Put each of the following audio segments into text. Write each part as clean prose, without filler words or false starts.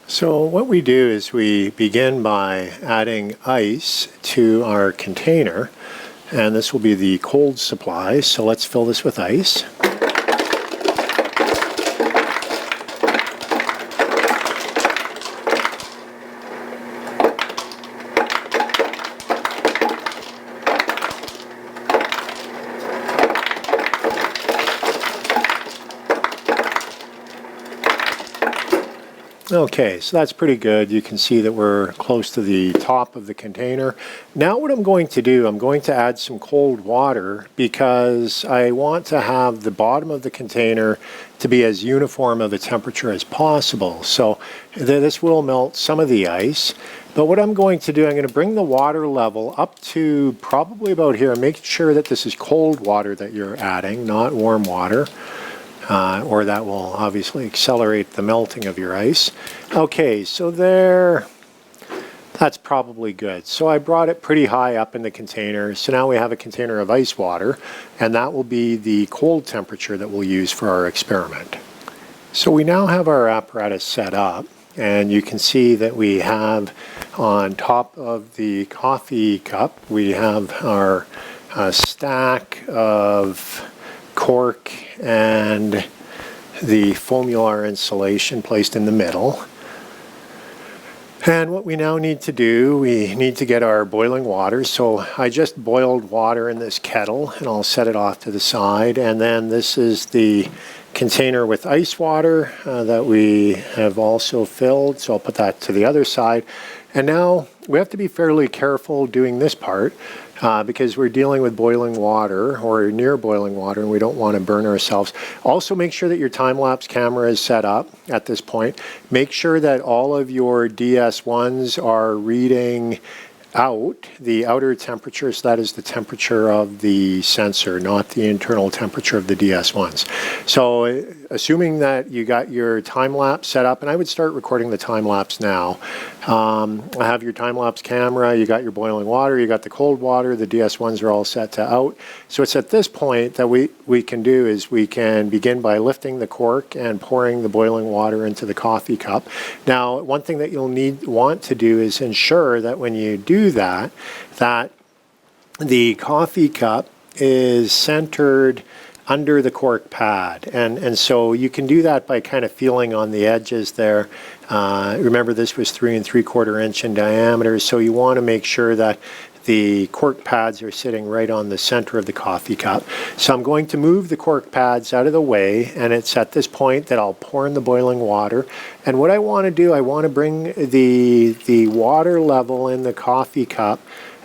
So what we do is we begin by adding ice to our container, and this will be the cold supply. So let's fill this with ice. Okay, so that's pretty good. You can see that we're close to the top of the container. Now what I'm going to do, I'm going to add some cold water because I want to have the bottom of the container to be as uniform of a temperature as possible. So this will melt some of the ice. But what I'm going to do, I'm going to bring the water level up to probably about here. Make sure that this is cold water that you're adding, not warm water. Or that will obviously accelerate the melting of your ice. Okay, so that's probably good. So I brought it pretty high up in the container. So now we have a container of ice water, and that will be the cold temperature that we'll use for our experiment. So we now have our apparatus set up, and you can see that we have on top of the coffee cup, we have our stack of cork and the foamular insulation placed in the middle. And what we now need to do, we need to get our boiling water. So I just boiled water in this kettle, and I'll set it off to the side. And then this is the container with ice water that we have also filled. So I'll put that to the other side. And now we have to be fairly careful doing this part because we're dealing with boiling water or near boiling water, and we don't want to burn ourselves. Also, make sure that your time-lapse camera is set up at this point. Make sure that all of your DS1s are reading out the outer temperature, so that is the temperature of the sensor, not the internal temperature of the DS1s. So assuming that you got your time-lapse set up, and I would start recording the time-lapse now. I have your time-lapse camera, you got your boiling water, you got the cold water, the DS1s are all set to out. So it's at this point that we can do is we can begin by lifting the cork and pouring the boiling water into the coffee cup. Now, one thing that you'll want to do is ensure that when you do that the coffee cup is centered under the cork pad, and so you can do that by kind of feeling on the edges there. Remember, this was 3 3/4 inch in diameter, so you want to make sure that the cork pads are sitting right on the center of the coffee cup. So I'm going to move the cork pads out of the way, and it's at this point that I'll pour in the boiling water. And what I want to do, I want to bring the water level in the coffee cup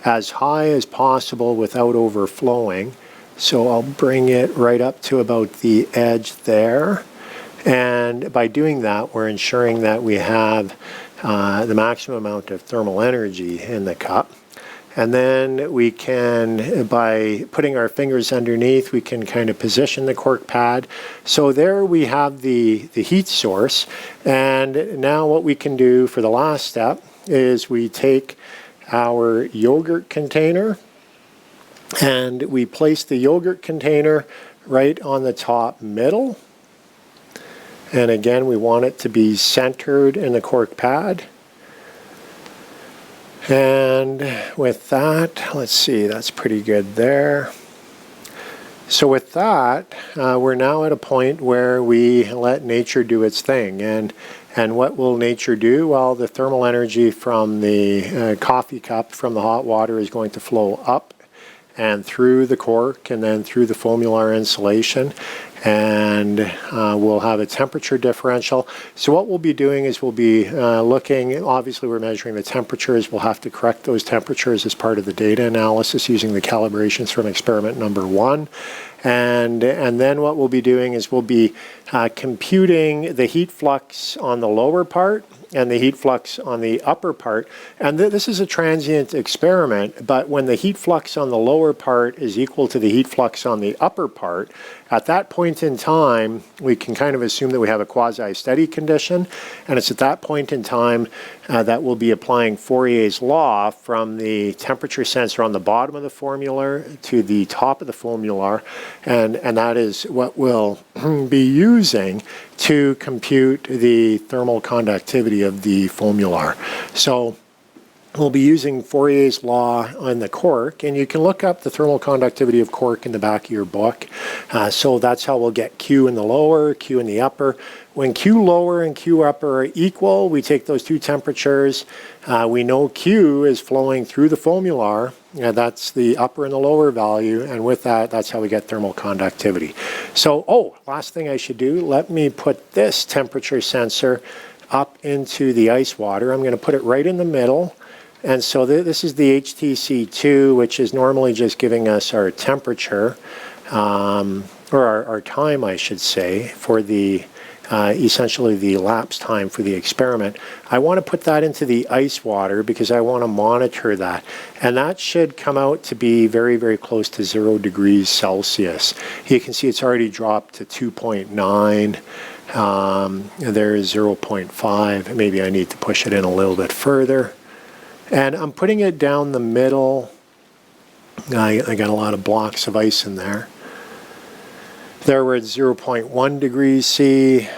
as high as possible without overflowing. So I'll bring it right up to about the edge there. And by doing that, we're ensuring that we have the maximum amount of thermal energy in the cup. And then we can, by putting our fingers underneath, we can kind of position the cork pad. So there we have the heat source. And now what we can do for the last step is we take our yogurt container and we place the yogurt container right on the top middle. And again, we want it to be centered in the cork pad. And with that, let's see, that's pretty good there. So with that, we're now at a point where we let nature do its thing. And what will nature do? Well, the thermal energy from the coffee cup, from the hot water, is going to flow up and through the cork and then through the foamular insulation. And we'll have a temperature differential. So what we'll be doing is we'll be looking, obviously we're measuring the temperatures. We'll have to correct those temperatures as part of the data analysis using the calibrations from experiment number 1. And then what we'll be doing is we'll be computing the heat flux on the lower part and the heat flux on the upper part. And this is a transient experiment, but when the heat flux on the lower part is equal to the heat flux on the upper part, at that point in time, we can kind of assume that we have a quasi-steady condition, and it's at that point in time that we'll be applying Fourier's law from the temperature sensor on the bottom of the foamular to the top of the foamular, and that is what we'll be using to compute the thermal conductivity of the foamular. So we'll be using Fourier's law on the cork, and you can look up the thermal conductivity of cork in the back of your book. So that's how we'll get Q in the lower, Q in the upper. When Q lower and Q upper are equal, we take those two temperatures. We know Q is flowing through the foamular. That's the upper and the lower value, and with that, that's how we get thermal conductivity. So, last thing I should do, let me put this temperature sensor up into the ice water. I'm going to put it right in the middle. And so this is the HTC2, which is normally just giving us our temperature, or our time, I should say, for the essentially the elapsed time for the experiment. I want to put that into the ice water because I want to monitor that. And that should come out to be very, very close to 0 degrees Celsius. You can see it's already dropped to 2.9. There's 0.5. Maybe I need to push it in a little bit further. And I'm putting it down the middle. I got a lot of blocks of ice in there. There we're at 0.1 degrees C.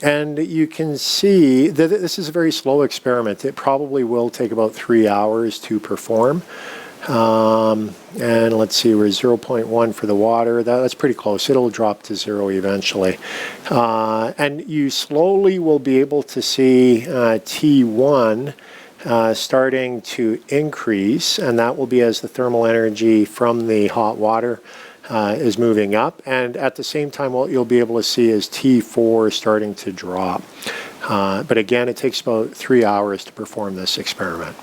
And you can see that this is a very slow experiment. It probably will take about 3 hours to perform. And let's see, we're 0.1 for the water. That's pretty close. It'll drop to 0 eventually. And you slowly will be able to see T1 starting to increase, and that will be as the thermal energy from the hot water is moving up, and at the same time what you'll be able to see is T4 starting to drop. But again, it takes about 3 hours to perform this experiment.